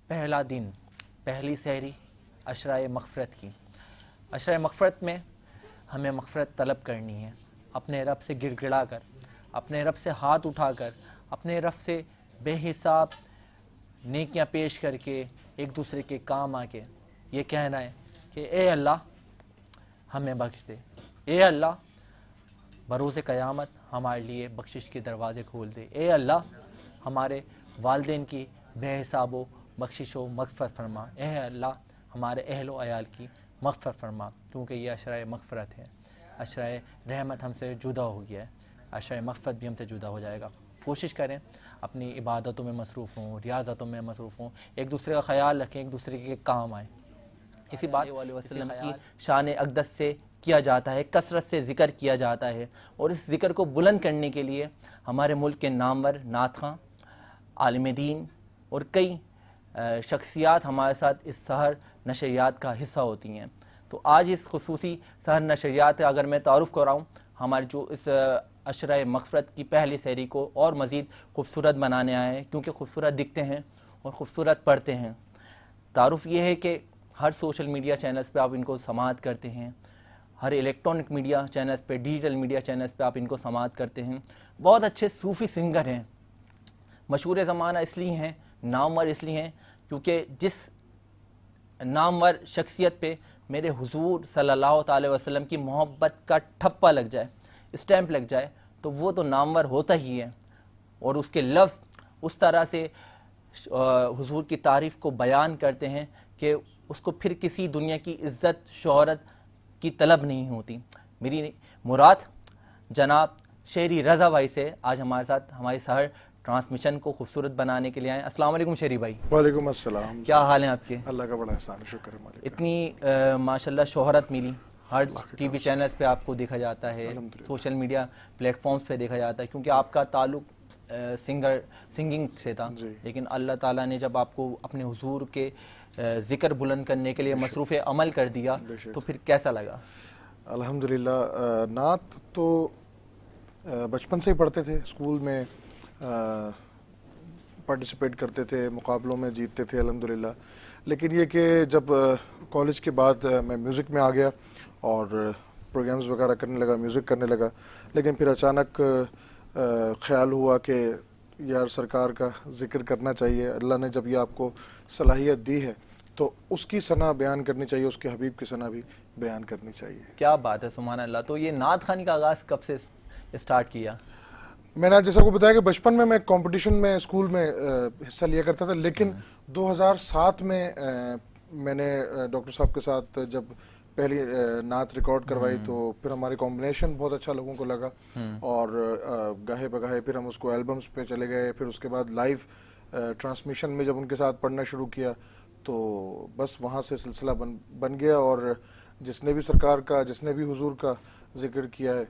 پہلا دن، پہلی سحری عشرۂ مغفرت کی۔ عشرۂ مغفرت میں ہمیں مغفرت طلب کرنی ہے، اپنے رب سے گڑ گڑا کر، اپنے رب سے ہاتھ اٹھا کر، اپنے رب سے بے حساب نیکیاں پیش کر کے، ایک دوسرے کے کام آ کے یہ کہنا ہے کہ اے اللہ ہمیں بخش دے، اے اللہ بروز قیامت ہمارے لیے بخشش کے دروازے کھول دے، اے اللہ ہمارے والدین کی بے حساب و بخشش و مغفرت فرما، اے اللہ ہمارے اہل و عیال کی مغفرت فرما، کیونکہ یہ عشرۂ مغفرت ہے۔ عشرۂ رحمت ہم سے جدا ہو گیا ہے، عشرۂ مغفرت بھی ہم سے جدا ہو جائے گا۔ کوشش کریں اپنی عبادتوں میں مصروف ہوں، ریاضتوں میں مصروف ہوں، ایک دوسرے کا خیال رکھیں، ایک دوسرے کے کام آئیں۔ اسی بات علیہ وسلم کی شان اقدس سے کیا جاتا ہے، کثرت سے ذکر کیا جاتا ہے، اور اس ذکر کو بلند کرنے کے لیے ہمارے ملک کے نامور نعت خواں، عالم دین اور کئی شخصیات ہمارے ساتھ اس سحر نشریات کا حصہ ہوتی ہیں۔ تو آج اس خصوصی سحر نشریات کا اگر میں تعارف کراؤں، ہمارے جو اس عشرۂ مغفرت کی پہلی سحری کو اور مزید خوبصورت بنانے آئے ہیں، کیونکہ خوبصورت دکھتے ہیں اور خوبصورت پڑھتے ہیں۔ تعارف یہ ہے کہ ہر سوشل میڈیا چینلز پہ آپ ان کو سماعت کرتے ہیں، ہر الیکٹرانک میڈیا چینلز پہ، ڈیجیٹل میڈیا چینلز پہ آپ ان کو سماعت کرتے ہیں۔ بہت اچھے صوفی سنگر ہیں، مشہور زمانہ اس لیے ہیں، نامور اس لیے ہیں کیونکہ جس نامور شخصیت پہ میرے حضور صلی اللہ تعالی وسلم کی محبت کا ٹھپا لگ جائے، اسٹیمپ لگ جائے، تو وہ تو نامور ہوتا ہی ہے، اور اس کے لفظ اس طرح سے حضور کی تعریف کو بیان کرتے ہیں کہ اس کو پھر کسی دنیا کی عزت شہرت کی طلب نہیں ہوتی۔ میری مراد جناب شہری رضا بھائی سے آج ہمارے ساتھ ہماری سحر ٹرانسمیشن کو خوبصورت بنانے کے لیے آئے۔ السلام علیکم شہری بھائی۔ وعلیکم السلام۔ کیا حال ہیں آپ کے؟ اللہ کا بڑا احسان، شکر ہے مالک۔ اتنی ماشاءاللہ شہرت ملی، ہر ٹی وی چینلز پہ آپ کو دیکھا جاتا ہے، سوشل میڈیا پلیٹ فارمز پہ دیکھا جاتا ہے، کیونکہ آپ کا تعلق سنگنگ سے تھا، لیکن اللہ تعالیٰ نے جب آپ کو اپنے حضور کے ذکر بلند کرنے کے لیے مصروف عمل کر دیا تو پھر کیسا لگا؟ الحمدللہ، نعت تو بچپن سے ہی پڑھتے تھے، اسکول میں پارٹیسپیٹ کرتے تھے، مقابلوں میں جیتتے تھے الحمدللہ۔ لیکن یہ کہ جب کالج کے بعد میں میوزک میں آ گیا اور پروگرامز وغیرہ کرنے لگا، میوزک کرنے لگا، لیکن پھر اچانک خیال ہوا کہ یار سرکار کا ذکر کرنا چاہیے، اللہ نے جب یہ آپ کو صلاحیت دی ہے تو اس کی ثنا بیان کرنی چاہیے، اس کے حبیب کی ثنا بھی بیان کرنی چاہیے۔ کیا بات ہے، سبحان اللہ۔ تو یہ نعت خوانی کا آغاز کب سے اسٹارٹ کیا؟ میں نے جیسا کو بتایا کہ بچپن میں کمپٹیشن میں اسکول میں حصہ لیا کرتا تھا، لیکن 2007 میں نے ڈاکٹر صاحب کے ساتھ جب پہلی نعت ریکارڈ کروائی تو پھر ہماری کمبینیشن بہت اچھا لوگوں کو لگا، اور گاہے بگاہے پھر ہم اس کو البمز پہ چلے گئے، پھر اس کے بعد لائیو ٹرانسمیشن میں جب ان کے ساتھ پڑھنا شروع کیا تو بس وہاں سے سلسلہ بن گیا، اور جس نے بھی سرکار کا، جس نے بھی حضور کا ذکر کیا ہے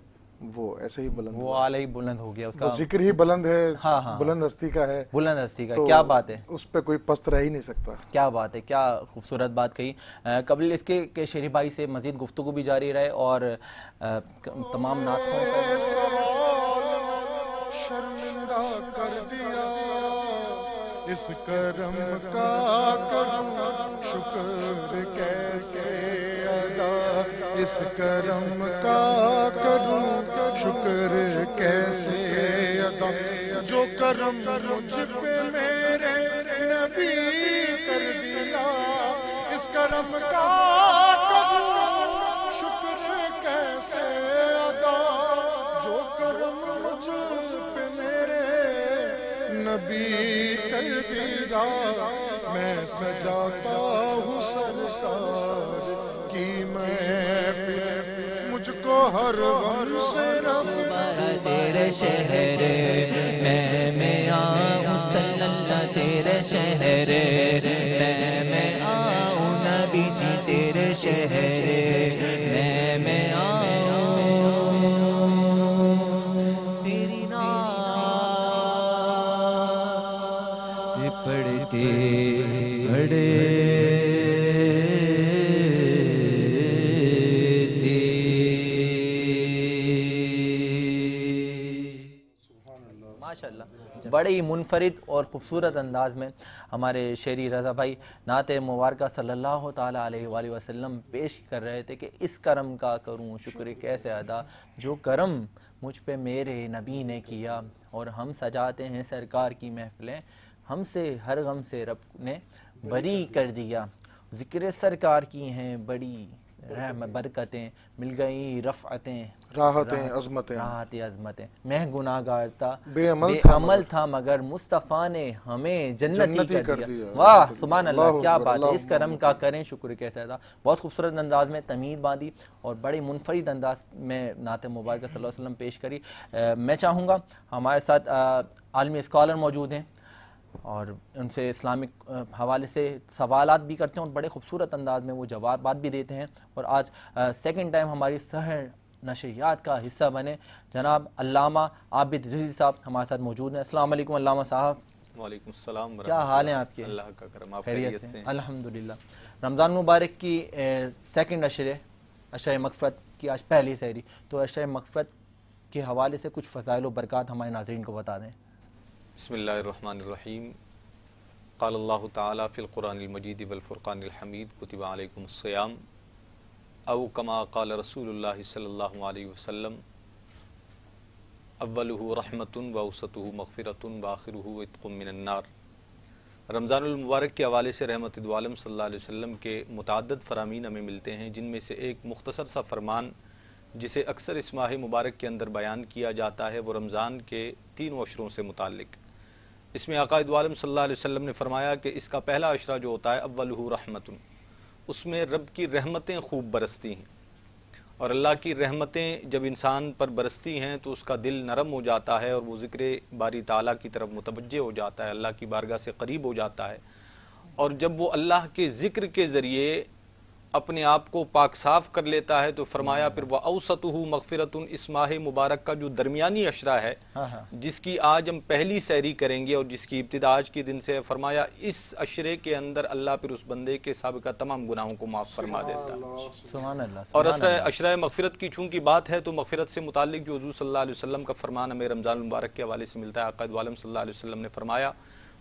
وہ ایسے ہی بلند، وہ اعلیٰ ہی بلند ہو گیا، اس کا ذکر ہی بلند ہے، بلند ہستی کا ہے، بلند ہستی کا۔ کیا بات ہے، اس پہ کوئی پست رہ ہی نہیں سکتا۔ کیا بات ہے، کیا خوبصورت بات کہی۔ قبل اس کے کہ شہری بھائی سے مزید گفتگو بھی جاری رہے اور تمام نعتوں شرمندہ کر دیا، اس کرم کا کروں شکر کیسے ادا، اس کرم کا کروں شکر کیسے ادا، جو کرم مجھ پہ میرے نبی کر دیا، اس کرم کا کروں شکر کیسے ادا، جو کرم مجھ پہ میرے نبی کر دیا، میں سجاتا ہوں سرکار کی محفل، مجھ کو ہر غم سے رب تیرے شہر میں آؤں صلی اللہ تیرے شہر میں آؤں نبی جی تیرے شہر میں آؤں، تیری نام پڑھتے پڑھے ماشاءاللہ۔ بڑے ہی منفرد اور خوبصورت انداز میں ہمارے شیری رضا بھائی نعت مبارکہ صلی اللہ تعالیٰ علیہ وآلہ وسلم پیش کر رہے تھے کہ اس کرم کا کروں شکر کیسے ادا، جو کرم مجھ پہ میرے نبی نے کیا، اور ہم سجاتے ہیں سرکار کی محفلیں، ہم سے ہر غم سے رب نے بری کر دیا، ذکر سرکار کی ہیں بڑی رحمت برکتیں، مل گئی رفعتیں راحتیں عظمتیں، عظمتیں، میں گناہ گار تھا بے عمل تھا مگر مصطفیٰ نے ہمیں جنتی کر دیا۔ واہ سبحان اللہ، کیا بات ہے، اس کرم کا کریں شکر کیسا تھا۔ بہت خوبصورت انداز میں تمہید باندھی اور بڑی منفرد انداز میں نعت مبارکہ صلی اللہ علیہ وسلم پیش کری۔ میں چاہوں گا ہمارے ساتھ عالمی اسکالر موجود ہیں اور ان سے اسلامک حوالے سے سوالات بھی کرتے ہیں اور بڑے خوبصورت انداز میں وہ جوابات بھی دیتے ہیں، اور آج سیکنڈ ٹائم ہماری سحر نشریات کا حصہ بنے جناب علامہ عابد رضوی صاحب ہمارے ساتھ موجود ہیں۔ السلام علیکم علامہ صاحب۔ وعلیکم السلام ورحمۃ کیا حال ہیں آپ کے؟ اللہ کا کرم، آپ خیریت سے؟ الحمدللہ۔ رمضان مبارک کی سیکنڈ عشرہ مغفرت کی آج پہلی سحری، تو عشرہ مغفرت کے حوالے سے کچھ فضائل و برکات ہمارے ناظرین کو بتا دیں۔ بسم اللہ الرحمن الرحیم۔ قال اللہ تعالیٰ فی القرآن المجید والفرقان الحمید کتب علیکم الصیام او کما قال رسول اللہ صلی اللہ علیہ وسلم اولہ رحمۃ واوسطہ مغفرۃ وآخرہ عتق من النار۔ رمضان المبارک کے حوالے سے رحمت دو عالم صلی اللہ علیہ وسلم کے متعدد فرامین ہمیں ملتے ہیں، جن میں سے ایک مختصر سا فرمان جسے اکثر اس ماہ مبارک کے اندر بیان کیا جاتا ہے وہ رمضان کے 3 عشروں سے متعلق۔ اس میں آقا دو عالم صلی اللہ علیہ وسلم نے فرمایا کہ اس کا پہلا عشرہ جو ہوتا ہے اولہ رحمت، اس میں رب کی رحمتیں خوب برستی ہیں، اور اللہ کی رحمتیں جب انسان پر برستی ہیں تو اس کا دل نرم ہو جاتا ہے اور وہ ذکر باری تعالیٰ کی طرف متوجہ ہو جاتا ہے، اللہ کی بارگاہ سے قریب ہو جاتا ہے، اور جب وہ اللہ کے ذکر کے ذریعے اپنے آپ کو پاک صاف کر لیتا ہے تو فرمایا پھر وَأَوْسَطُهُ مَغْفِرَةٌ، اس ماہ مبارک کا جو درمیانی عشرہ ہے جس کی آج ہم پہلی سحری کریں گے اور جس کی ابتدا آج کے دن سے ہے، فرمایا اس عشرے کے اندر اللہ پھر اس بندے کے سابقہ تمام گناہوں کو معاف فرما دیتا ہے۔ سبحان اللہ۔ اور عشرہ مغفرت کی چونکہ بات ہے تو مغفرت سے متعلق جو حضور صلی اللہ علیہ وسلم کا فرمان ہمیں رمضان المبارک کے حوالے سے ملتا ہے، آقا دو عالم صلی اللہ علیہ وسلم نے فرمایا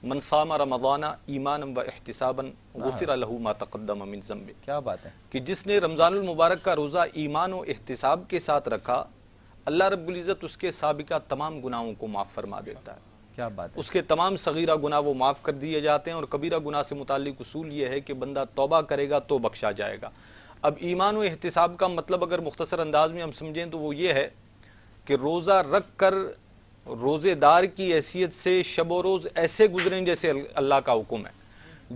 من صام رمضان ایمانا و احتسابا غفر له ما تقدم من ذنبه۔ کیا بات ہے کہ جس نے رمضان المبارک کا روزہ ایمان و احتساب کے ساتھ رکھا، اللہ رب العزت اس کے سابقہ تمام گناہوں کو معاف فرما دیتا ہے، کیا بات ہے۔ اس کے تمام صغیرہ گناہ وہ معاف کر دیے جاتے ہیں، اور کبیرہ گناہ سے متعلق اصول یہ ہے کہ بندہ توبہ کرے گا تو بخشا جائے گا۔ اب ایمان و احتساب کا مطلب اگر مختصر انداز میں ہم سمجھیں تو وہ یہ ہے کہ روزہ رکھ کر روزے دار کی حیثیت سے شب و روز ایسے گزریں جیسے اللہ کا حکم ہے،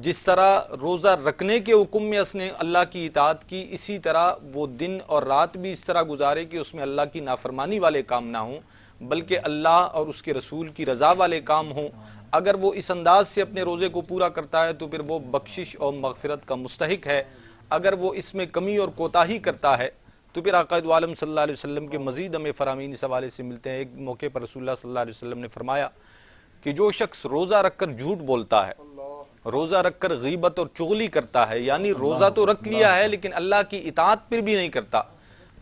جس طرح روزہ رکھنے کے حکم میں اس نے اللہ کی اطاعت کی، اسی طرح وہ دن اور رات بھی اس طرح گزارے کہ اس میں اللہ کی نافرمانی والے کام نہ ہوں بلکہ اللہ اور اس کے رسول کی رضا والے کام ہوں۔ اگر وہ اس انداز سے اپنے روزے کو پورا کرتا ہے تو پھر وہ بخشش اور مغفرت کا مستحق ہے، اگر وہ اس میں کمی اور کوتاہی کرتا ہے تو پھر آقا دو عالم صلی اللہ علیہ وسلم کے مزید ہمیں فرامین اس حوالے سے ملتے ہیں۔ ایک موقع پر رسول اللہ صلی اللہ علیہ وسلم نے فرمایا کہ جو شخص روزہ رکھ کر جھوٹ بولتا ہے، روزہ رکھ کر غیبت اور چغلی کرتا ہے، یعنی روزہ تو رکھ لیا ہے لیکن اللہ کی اطاعت پھر بھی نہیں کرتا،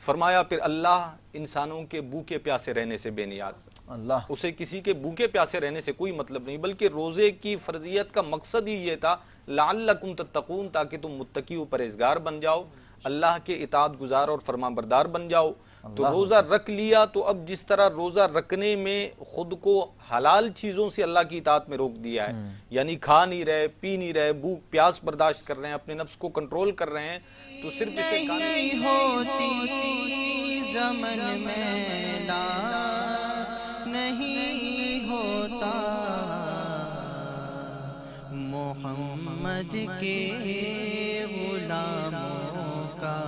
فرمایا پھر اللہ انسانوں کے بھوکے پیاسے رہنے سے بے نیاز، اللہ اسے کسی کے بھوکے پیاسے رہنے سے کوئی مطلب نہیں، بلکہ روزے کی فرضیت کا مقصد ہی یہ تھا لعلکم تتقون، تاکہ تم متقی و پرہیزگار بن جاؤ، اللہ کے اطاعت گزار اور فرما بردار بن جاؤ۔ تو روزہ رکھ لیا تو اب جس طرح روزہ رکھنے میں خود کو حلال چیزوں سے اللہ کی اطاعت میں روک دیا ہے، یعنی کھا نہیں رہے، پی نہیں رہے، بھوک پیاس برداشت کر رہے ہیں، اپنے نفس کو کنٹرول کر رہے ہیں، تو صرف اسے نہیں ہوتی زمن میں لا نہیں ہوتا محمد کے غلاموں کا،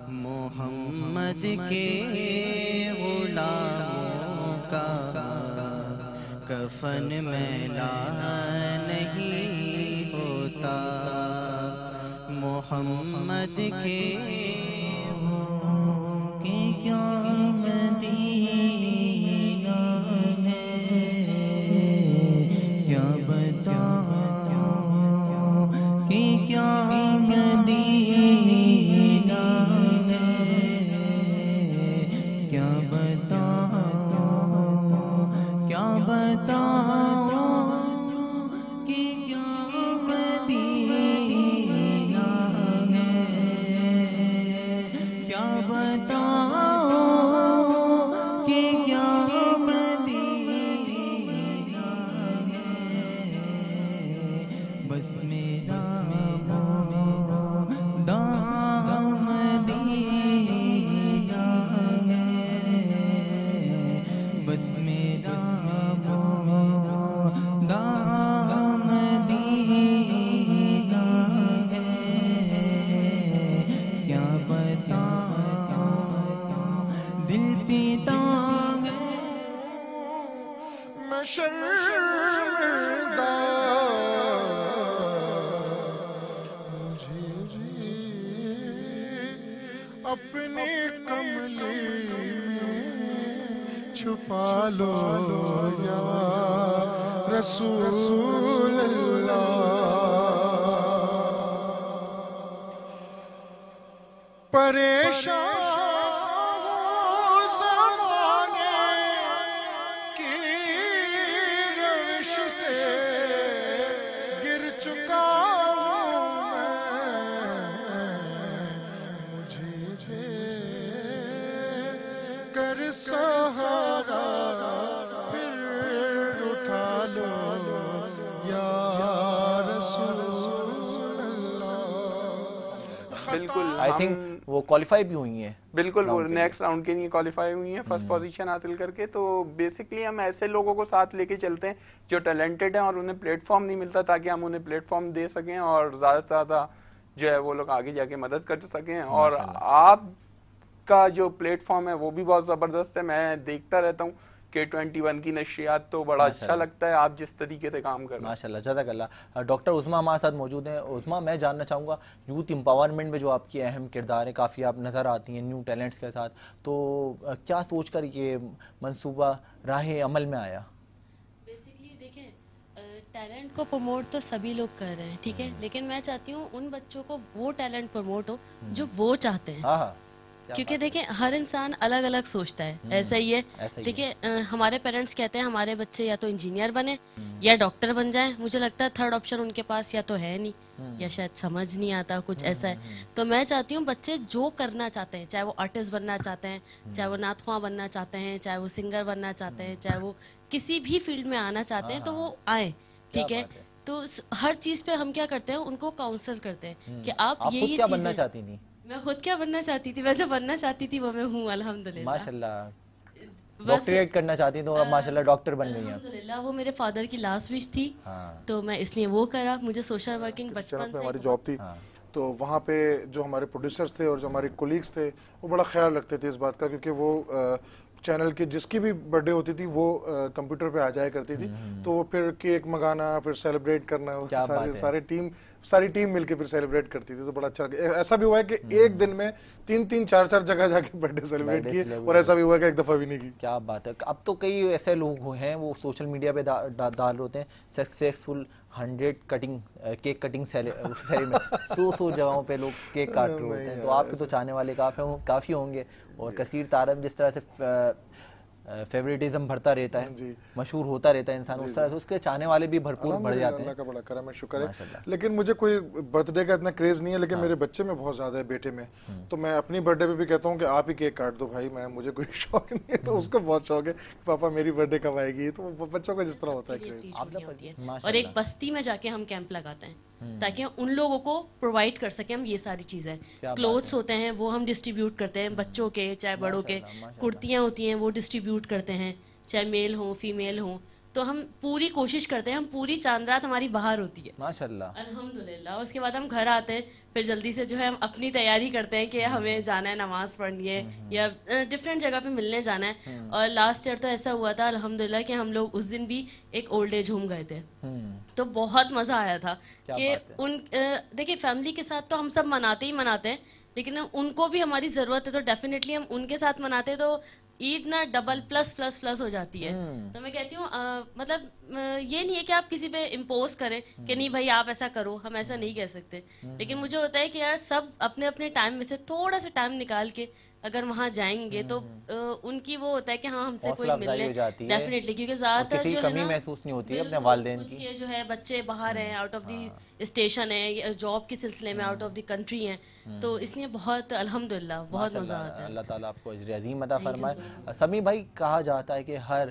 محمد کے غلاموں کا کفن میلا نہیں ہوتا، محمد کے کیا مدینہ ہے، کیا بتاؤں کہ کیا مدینہ ہے، کیا بتاؤں کیا بس میرا دام دینا ہے، بس میرا دام دینا ہے، کیا بتاؤں دل پیتا ہے، میں شرمندہ مجھے بھی اپنے کملے میں چھپا لو یا رسول اللہ، پریشان سہارا پھر اٹھا لو یا رسول اللہ۔ بالکل آئی تھنک وہ کوالیفائی بھی ہوئی ہیں، بالکل وہ نیکسٹ راؤنڈ کے لیے کوالیفائی ہوئی ہیں فرسٹ پوزیشن حاصل کر کے. تو بیسکلی ہم ایسے لوگوں کو ساتھ لے کے چلتے ہیں جو ٹیلنٹڈ ہیں اور انہیں پلیٹ فارم نہیں ملتا تاکہ ہم انہیں پلیٹ فارم دے سکیں اور زیادہ سے زیادہ جو ہے وہ لوگ آگے جا کے مدد کر سکیں. اور آپ کا جو پلیٹ فارم ہے وہ بھی بہت زبردست ہے. میں دیکھتا رہتا ہوں کہ 21 کی نشریات تو بڑا اچھا لگتا ہے آپ جس طریقے سے کام کر رہے ہیں. ماشاء اللہ، جزاک اللہ. ڈاکٹر عظمیٰ ہمارے ساتھ موجود ہیں. عظمیٰ، میں جاننا چاہوں گا یوتھ امپاورمنٹ میں جو آپ کی اہم کردار ہے، کافی آپ نظر آتی ہیں نیو ٹیلنٹس کے ساتھ، تو کیا سوچ کر یہ منصوبہ راہ عمل میں آیا؟ بیسکلی دیکھیں، ٹیلنٹ کو پروموٹ تو سبھی لوگ کر رہے ہیں، ٹھیک ہے، لیکن میں چاہتی ہوں ان بچوں کو وہ ٹیلنٹ پروموٹ ہو جو وہ چاہتے ہیں. ہاں، کیونکہ دیکھیں ہر انسان الگ الگ سوچتا ہے. ایسا ہی ہے، دیکھیں ہمارے پیرنٹس کہتے ہیں ہمارے بچے یا تو انجینئر بنے یا ڈاکٹر بن جائیں. مجھے لگتا ہے تھرڈ آپشن ان کے پاس یا تو ہے نہیں یا شاید سمجھ نہیں آتا، کچھ ایسا ہے. تو میں چاہتی ہوں بچے جو کرنا چاہتے ہیں، چاہے وہ آرٹسٹ بننا چاہتے ہیں، چاہے وہ نعت خواں بننا چاہتے ہیں، چاہے وہ سنگر بننا چاہتے ہیں، چاہے وہ کسی بھی فیلڈ میں آنا چاہتے ہیں، تو وہ آئیں، ٹھیک ہے. تو ہر چیز پہ ہم کیا کرتے ہیں، ان کو کاؤنسل کرتے ہیں کہ آپ یہی کیا بننا چاہتی تھی؟ میں خود کیا بننا چاہتی تھی، میں جو بننا چاہتی تھی وہ میں ہوں الحمدللہ. ماشاء اللہ. ڈاکٹریٹ کرنا چاہتی تو اب ماشاء اللہ ڈاکٹر بن گئی ہیں. الحمدللہ وہ میرے فادر کی لاسٹ وش تھی، تو میں اس لیے وہ کرا. مجھے سوشل ورکنگ بچپن سے ہماری جاب تھی، تو وہاں پہ جو ہمارے پروڈیوسرز تھے اور جو ہمارے کولیگس تھے وہ بڑا خیال رکھتے تھے اس بات کا، کیونکہ وہ چینل کی جس کی بھی برتھ ڈے ہوتی تھی وہ کمپیوٹر پہ آ جایا کرتی تھی، تو وہ پھر کیک منگانا، پھر سیلیبریٹ کرنا، ساری ٹیم مل کے پھر سیلیبریٹ کرتی تھی. تو بڑا اچھا لگا. ایسا بھی ہوا ہے کہ ایک دن میں 3-4 جگہ جا کے برتھ ڈے سیلیبریٹ کیے، اور ایسا بھی ہوا ہے کہ ایک دفعہ بھی نہیں کی. کیا بات ہے. اب تو کئی ایسے لوگ ہیں وہ سوشل میڈیا پہ ڈال ہوتے ہیں سکسیسفل 100 کیک کٹنگ سیریمنی، 100 جگہوں پہ لوگ کیک کاٹ رہے ہوتے ہیں. تو آپ کے تو چاہنے والے کافی ہوں گے، اور کثیر تعداد جس طرح سے فیوریٹزم بڑھتا رہتا ہے، مشہور ہوتا رہتا ہے انسان، اس طرح سے اس کے چاہنے والے بھی بھرپور بڑھ جاتے ہیں. اللہ کا بڑا کرم ہے، شکر ہے. لیکن مجھے کوئی برتھ ڈے کا اتنا کریز نہیں ہے، لیکن میرے بچے میں بہت زیادہ ہے، بیٹے میں. تو میں اپنی برتھ ڈے پہ بھی کہتا ہوں کہ آپ ہی کیک کاٹ دو بھائی، مجھے کوئی شوق نہیں ہے. تو اس کو بہت شوق ہے کہ پاپا میری برتھ ڈے کب آئے گی. تو بچوں کا جس طرح ہوتا ہے کریز. اور ایک بستی میں جا کے ہم کیمپ لگاتے ہیں تاکہ ان لوگوں کو پرووائڈ کر سکیں ہم یہ ساری چیزیں. کلوتھس ہوتے ہیں وہ ہم ڈسٹریبیوٹ کرتے ہیں، بچوں کے چاہے بڑوں کے. کرتیاں ہوتی ہیں وہ ڈسٹریبیوٹ کرتے ہیں، چاہے میل ہوں فیمیل ہوں. تو ہم پوری کوشش کرتے ہیں، ہم پوری چاند رات ہماری باہر ہوتی ہے ماشاءاللہ الحمدللہ. اس کے بعد ہم گھر آتے ہیں، پھر جلدی سے جو ہے ہم اپنی تیاری کرتے ہیں کہ ہمیں جانا ہے نماز پڑھنی ہے یا ڈفرینٹ جگہ پہ ملنے جانا ہے. اور لاسٹ ایئر تو ایسا ہوا تھا الحمدللہ کہ ہم لوگ اس دن بھی ایک اولڈ ایج ہوم گئے تھے، تو بہت مزہ آیا تھا. کہ ان دیکھیں فیملی کے ساتھ تو ہم سب مناتے ہیں، لیکن ان کو بھی ہماری ضرورت ہے، تو ڈیفینیٹلی ہم ان کے ساتھ مناتے ہیں تو عید نہ ڈبل پلس ہو جاتی ہے. تو میں کہتی ہوں مطلب یہ نہیں ہے کہ آپ کسی پہ امپوز کریں کہ نہیں بھائی آپ ایسا کرو، ہم ایسا نہیں کہہ سکتے. لیکن مجھے ہوتا ہے کہ یار سب اپنے اپنے ٹائم میں سے تھوڑا سا ٹائم نکال کے اگر وہاں جائیں گے تو ان کی وہ ہوتا ہے کہ ہاں ہم سے کوئی ملنے ڈیفینیٹلی. کیونکہ زیادہ تر جو ہے نا محسوس نہیں ہوتی ہے اپنے والدین کی، جو ہے بچے باہر ہیں، آؤٹ آف دی اسٹیشن ہے، جاب کے سلسلے میں آؤٹ آف دی کنٹری ہیں، تو اس لیے بہت الحمدللہ بہت مزہ آتا ہے. اللہ تعالیٰ آپ کو اجر عظیم عطا فرمائے. سمیع بھائی، کہا جاتا ہے کہ ہر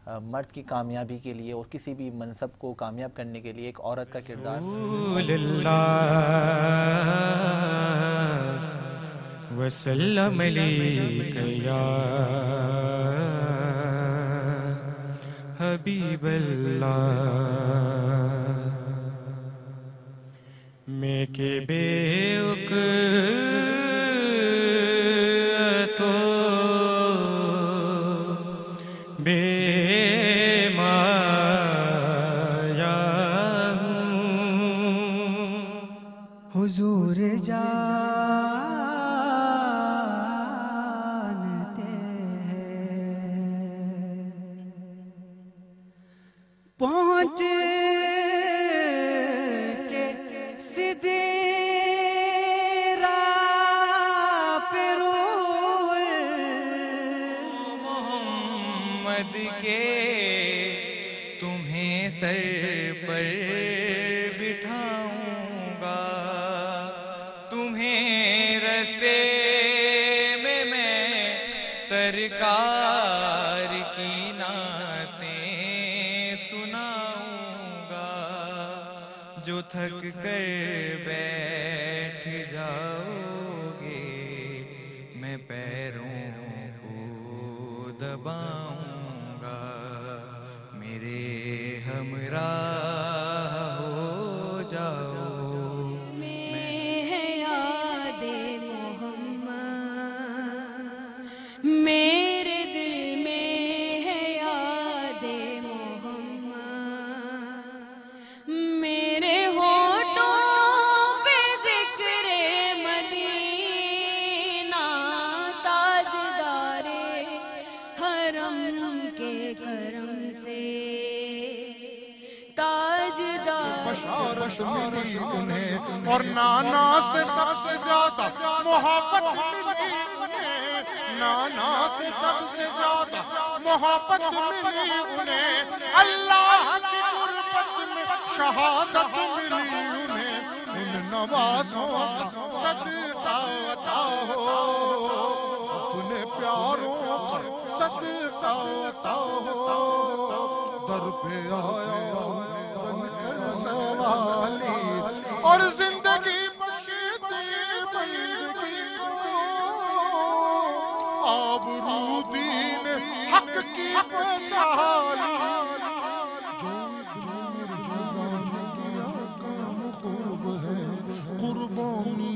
مرد کی کامیابی کے لیے اور کسی بھی منصب کو کامیاب کرنے کے لیے ایک عورت کا کردار رسول اللہ وسلم علیک یا حبیب اللہ میں کے بے تو بے مایا ہوں حضور جانتے ہیں پہنچ کے سدرا پہ روح محمد کے تمہیں سر پر بٹھاؤں گا تمہیں رستے میں سرکار کی نعتیں سناؤں گا جو تھک کر بیٹھ جاؤ گے میں پیروں کو دباؤں گا میرے ہمراہ ہو جاؤ میرے دل میں ہے یاد محمد میرے ہونٹوں پہ ذکر مدینہ تاجدار حرم کے کرم سے تاجدار بشارت ملی انہیں اور نانا سے سب سے زیادہ محبت ملی انہیں نانا سے سب سے زیادہ محبت ملی انہیں اللہ کی قربت میں شہادت ملی انہیں ان نوازوں کا صدقہ عطا ہو اپنے پیاروں پر صدقہ عطا ہو در پہ آیا بن کر سوالی اور زندگی بخشتے بندگی کو آبرو دین حق کی بچالی جو کام خوب ہے قربانی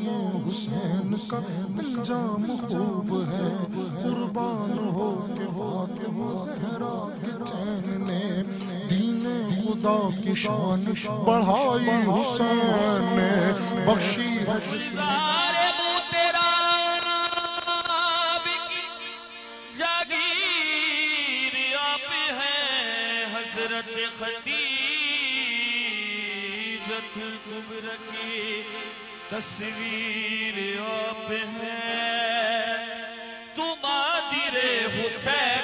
حسین کا انجام خوب ہے قربان ہو کے فاطمہ زہرا کے چین نے دین خدا کی شان بڑھائی حسین نے بخشی ہے جس نے جاگیر آپ ہے حضرت خدیجۃ کبریٰ کی تصویر آپ ہے تم آدر حسین